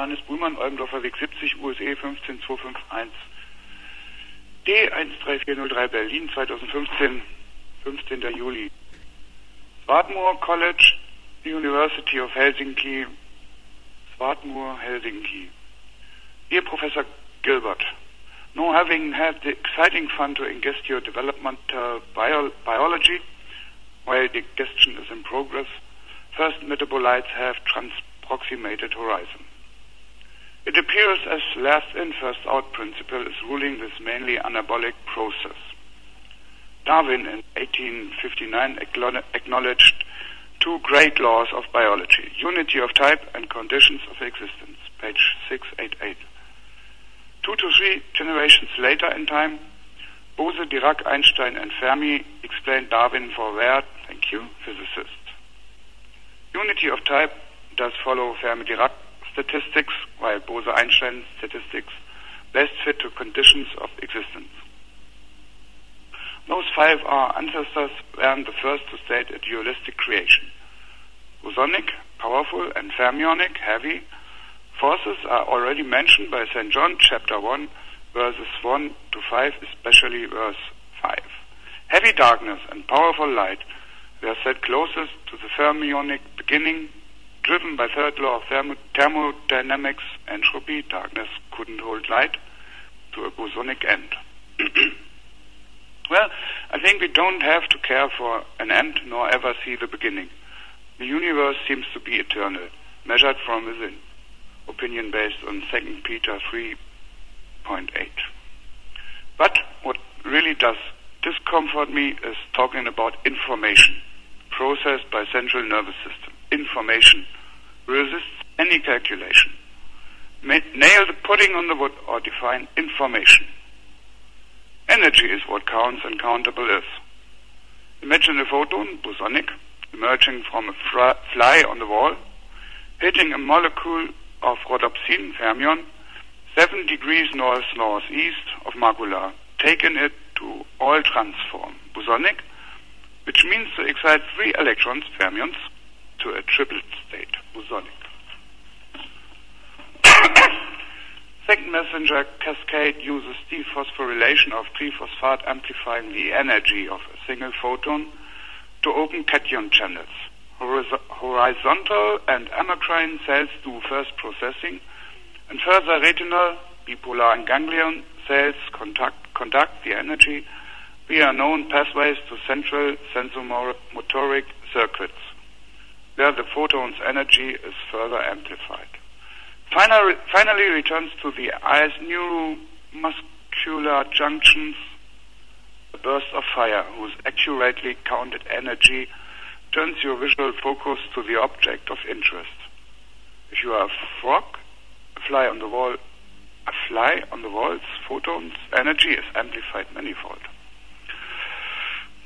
Johannes Buhlmann, Olmendorfer Weg 70, USA 15251. D13403 Berlin, 2015, 15. Juli. Swarthmore College, University of Helsinki, Swarthmore, Helsinki. Dear Professor Gilbert, now having had the exciting fun to ingest your developmental biology, while digestion is in progress, first metabolites have transproximated horizon. It appears as last in, first out principle is ruling this mainly anabolic process. Darwin in 1859 acknowledged two great laws of biology, unity of type and conditions of existence, page 688. 2 to 3 generations later in time, Bose, Dirac, Einstein and Fermi explained Darwin for Wert, thank you, physicists. Unity of type does follow Fermi-Dirac statistics, while Bose-Einstein statistics best fit to conditions of existence. Those 5 are ancestors were the first to state a dualistic creation. Bosonic, powerful, and fermionic, heavy, forces are already mentioned by St. John, chapter 1, verses 1 to 5, especially verse 5. Heavy darkness and powerful light were set closest to the fermionic beginning, driven by third law of thermodynamics, entropy. Darkness couldn't hold light to a bosonic end. Well, I think we don't have to care for an end nor ever see the beginning. The universe seems to be eternal, measured from within. Opinion based on 2 Peter 3.8. But what really does discomfort me is talking about information, processed by central nervous system. Information resists any calculation. Nail the pudding on the wood or define information. Energy is what counts and countable is. Imagine a photon, bosonic, emerging from a fly on the wall, hitting a molecule of rhodopsin, fermion, 7 degrees north-northeast of macula, taking it to all transform, bosonic, which means to excite 3 electrons, fermions, to a triplet state, bosonic. Second messenger cascade uses dephosphorylation of triphosphate, amplifying the energy of a single photon to open cation channels. Horizontal and amacrine cells do first processing, and further retinal, bipolar and ganglion cells conduct the energy via known pathways to central sensomotoric circuits, where the photon's energy is further amplified. Finally returns to the eye's neuromuscular junctions, a burst of fire whose accurately counted energy turns your visual focus to the object of interest. If you are a frog, a fly on the wall's photon's energy is amplified manifold.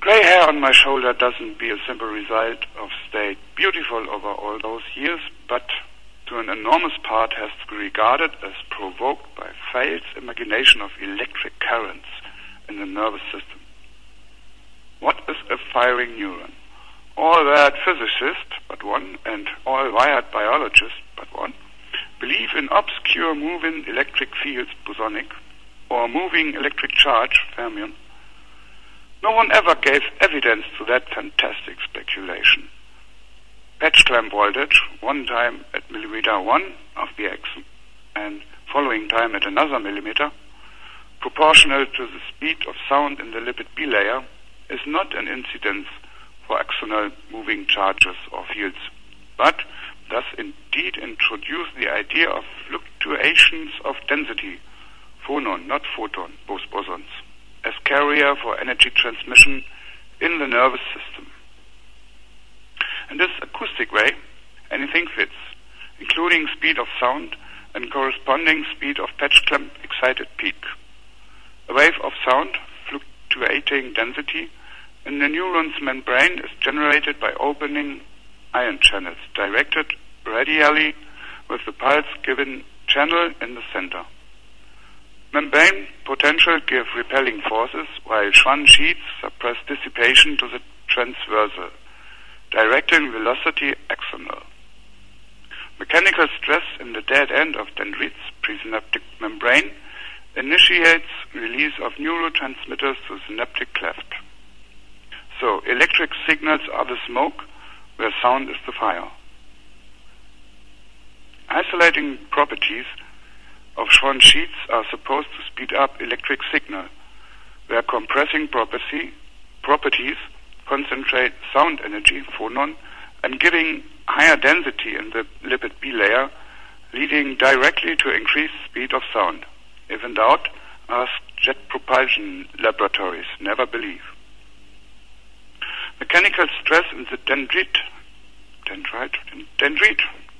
Gray hair on my shoulder doesn't be a simple result of stayed beautiful over all those years, but to an enormous part has to be regarded as provoked by Fey's imagination of electric currents in the nervous system. What is a firing neuron? All wired physicists, but one, and all wired biologists, but one, believe in obscure moving electric fields, bosonic, or moving electric charge, fermion. No one ever gave evidence to that fantastic speculation. Patch clamp voltage, one time at millimeter 1 of the X, and following time at another millimeter, proportional to the speed of sound in the lipid bilayer, is not an incidence for axonal moving charges or fields, but does indeed introduce the idea of fluctuations of density, phonon, not photon, both bosons, as carrier for energy transmission in the nervous system. In this acoustic way, anything fits, including speed of sound and corresponding speed of patch clamp excited peak. A wave of sound, fluctuating density, in the neuron's membrane is generated by opening ion channels directed radially with the pulse-given channel in the center. Membrane potential give repelling forces, while Schwann sheets suppress dissipation to the transversal, directing velocity axonal. Mechanical stress in the dead end of dendrites, presynaptic membrane, initiates release of neurotransmitters to synaptic cleft. So, electric signals are the smoke, where sound is the fire. Isolating properties of Schwann sheets are supposed to speed up electric signal, where compressing properties concentrate sound energy, phonon, and giving higher density in the lipid bilayer, leading directly to increased speed of sound. If in doubt, ask jet propulsion laboratories, never believe. Mechanical stress in the dendrite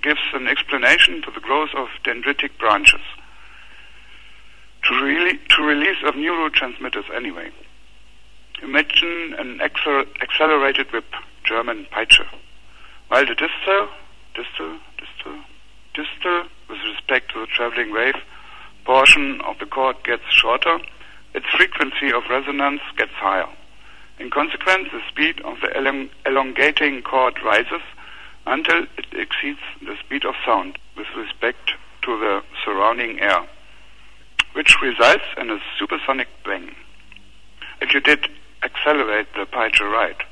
gives an explanation to the growth of dendritic branches, to release of neurotransmitters anyway. Imagine an accelerated whip, German Peitsche. While the distal, with respect to the traveling wave, portion of the cord gets shorter, its frequency of resonance gets higher. In consequence, the speed of the elongating cord rises until it exceeds the speed of sound with respect to the surrounding air, which results in a supersonic bang. If you did accelerate the Peitsche right,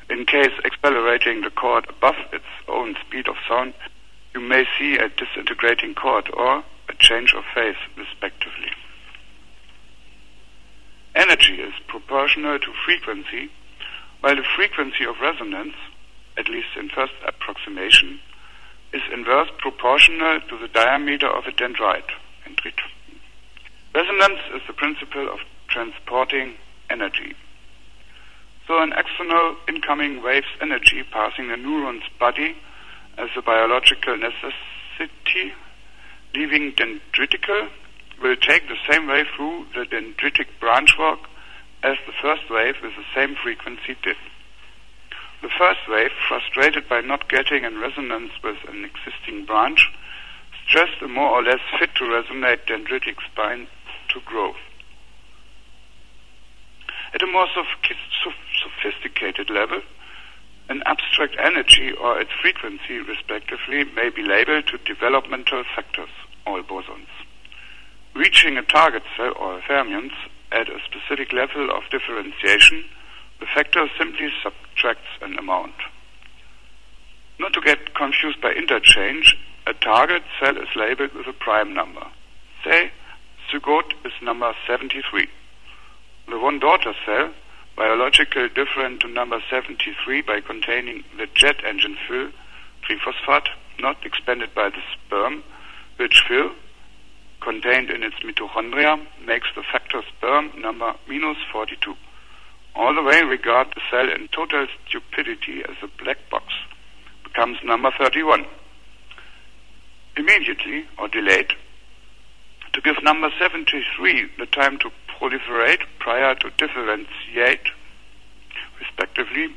in case accelerating the cord above its own speed of sound, you may see a disintegrating cord or a change of phase, respectively. Energy is proportional to frequency, while the frequency of resonance, at least in first approximation, is inverse proportional to the diameter of a dendrite. Resonance is the principle of transporting energy. So an external incoming wave's energy passing the neuron's body as a biological necessity, leaving dendriticle, will take the same wave through the dendritic branchwork as the first wave with the same frequency did. The first wave, frustrated by not getting in resonance with an existing branch, stressed a more or less fit to resonate dendritic spine to growth. At a more sophisticated level, an abstract energy or its frequency, respectively, may be labeled to developmental factors, all bosons. Reaching a target cell, or fermions, at a specific level of differentiation, the factor simply subtracts an amount. Not to get confused by interchange, a target cell is labeled with a prime number. Say, zygote is number 73. The one daughter cell, biologically different to number 73 by containing the jet engine fill, triphosphate, not expanded by the sperm, which fill, contained in its mitochondria, makes the factor sperm number -42. All the way regard the cell in total stupidity as a black box, becomes number 31. Immediately, or delayed, to give number 73 the time to proliferate prior to differentiate, respectively,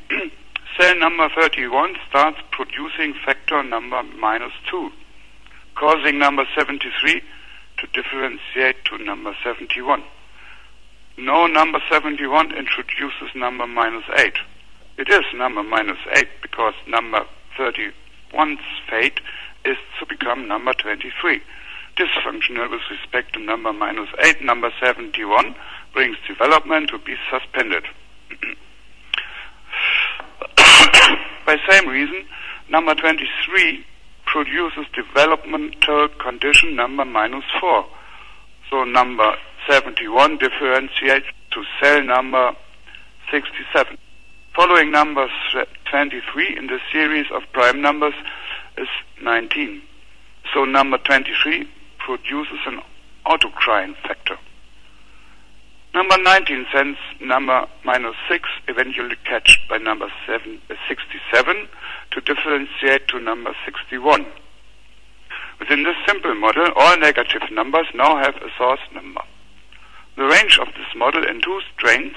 cell number 31 starts producing factor number -2, causing number 73 to differentiate to number 71. No, number 71 introduces number -8. It is number -8 because number 31's fate is to become number 23. Dysfunctional with respect to number -8, number 71 brings development to be suspended. By same reason, number 23 produces developmental condition number -4. So number 71 differentiates to cell number 67. Following number 23 in the series of prime numbers is 19. So number 23 produces an autocrine factor. Number 19 sends number -6, eventually catched by number 67, to differentiate to number 61. Within this simple model, all negative numbers now have a source number. The range of this model in two strains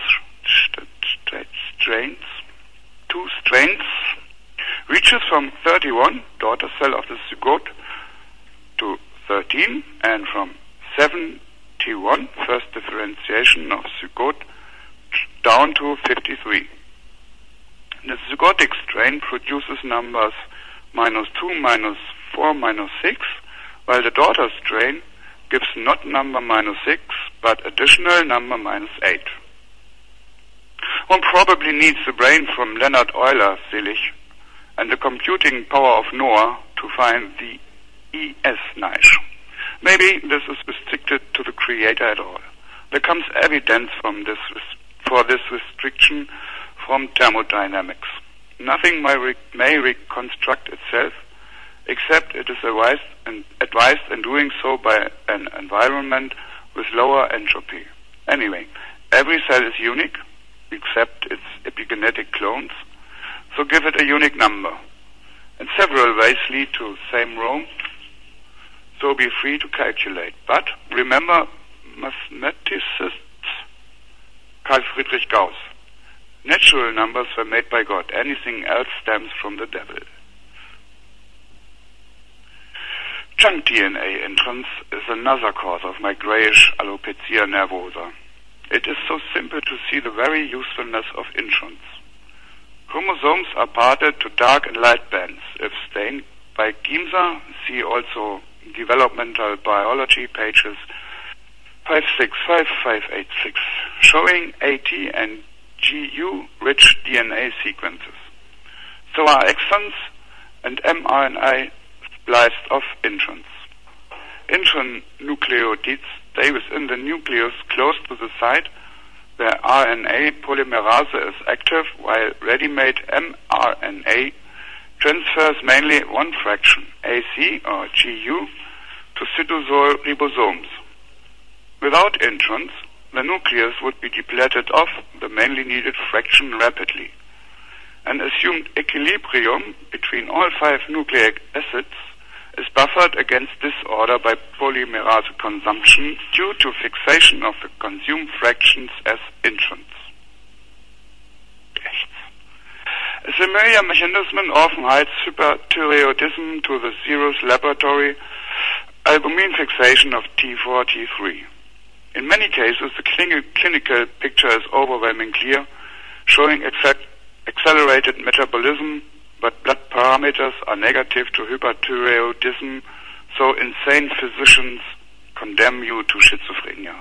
reaches from 31, daughter cell of the zygote, to 13, and from 71, first differentiation of zygote, down to 53. The zygotic strain produces numbers -2, T4 minus 6, while the daughter strain gives not number minus 6, but additional number minus 8. One probably needs the brain from Leonhard Euler, Sich, and the computing power of Noah to find the ES niche. Maybe this is restricted to the creator at all. There comes evidence for this restriction from thermodynamics. Nothing may reconstruct itself, except it is advised in doing so by an environment with lower entropy. Anyway, every cell is unique, except its epigenetic clones, so give it a unique number. And several ways lead to the same row, so be free to calculate. But remember mathematicists Carl Friedrich Gauss. Natural numbers were made by God. Anything else stems from the devil. Junk DNA entrance is another cause of my grayish alopecia nervosa. It is so simple to see the very usefulness of entrance. Chromosomes are parted to dark and light bands. If stained by Giemsa, see also developmental biology pages 565-586, showing AT and GU-rich DNA sequences. So are exons and mRNA spliced off introns. Intranucleotides stay within the nucleus close to the site where RNA polymerase is active, while ready-made mRNA transfers mainly one fraction, AC or GU, to cytosol ribosomes. Without introns, the nucleus would be depleted off the mainly needed fraction rapidly. An assumed equilibrium between all 5 nucleic acids is buffered against disorder by polymerase consumption due to fixation of the consumed fractions as introns. A similar mechanism often hides hyperthyroidism to the serous laboratory albumin fixation of T4, T3. In many cases, the clinical picture is overwhelmingly clear, showing accelerated metabolism, but blood parameters are negative to hyperthyroidism, so insane physicians condemn you to schizophrenia.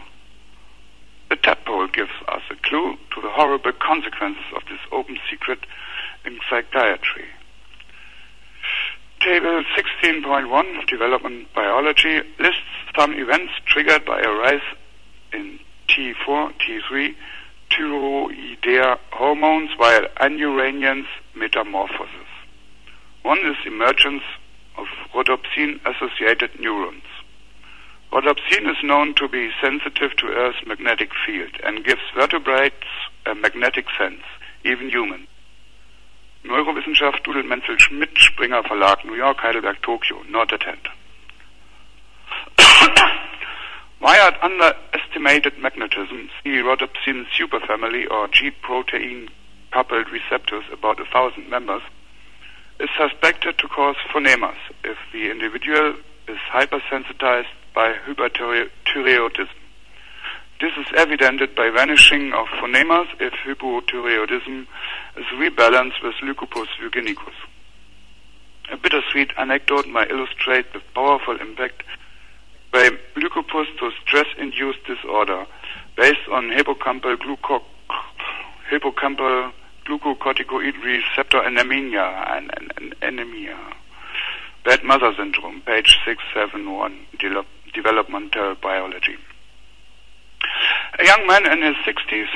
The tadpole gives us a clue to the horrible consequences of this open secret in psychiatry. Table 16.1, Development Biology, lists some events triggered by a rise in T4, T3, thyroidea hormones, while anuranians metamorphosis. One is emergence of rhodopsin-associated neurons. Rhodopsin is known to be sensitive to Earth's magnetic field and gives vertebrates a magnetic sense, even humans. Neurowissenschaft, Dudel, Menzel, Schmidt, Springer Verlag, New York, Heidelberg, Tokyo, not attend. Wired underestimated magnetism, see rhodopsin superfamily or G-protein coupled receptors, about 1,000 members, is suspected to cause phonemas if the individual is hypersensitized by hyperthyroidism. This is evidenced by vanishing of phonemas if hypothyroidism is rebalanced with leucopus eugenicus. A bittersweet anecdote might illustrate the powerful impact by leucopus to stress-induced disorder based on hippocampal glucocorticoid receptor anemia and anemia. Bad mother syndrome, page 671, developmental biology. A young man in his 60s,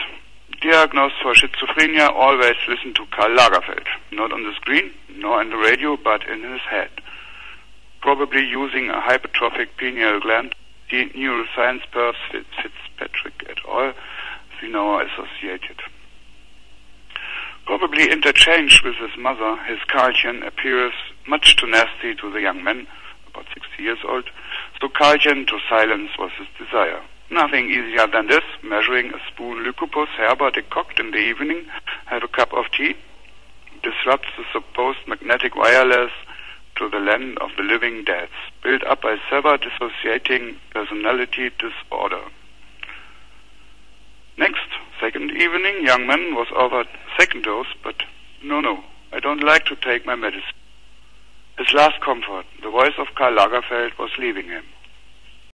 diagnosed for schizophrenia, always listened to Karl Lagerfeld, not on the screen, nor in the radio, but in his head. Probably using a hypertrophic pineal gland, the neuroscience perf Fitzpatrick et al. We now are associated. Probably interchanged with his mother, his Karlchen appears much too nasty to the young man, about 60 years old, so Karlchen to silence was his desire. Nothing easier than this, measuring a spoon leucopus herber decoct in the evening, have a cup of tea, disrupts the supposed magnetic wireless to the land of the living dead, built up by severe dissociating personality disorder. Next, second evening, young man was offered second dose, but no, I don't like to take my medicine. His last comfort, the voice of Karl Lagerfeld, was leaving him.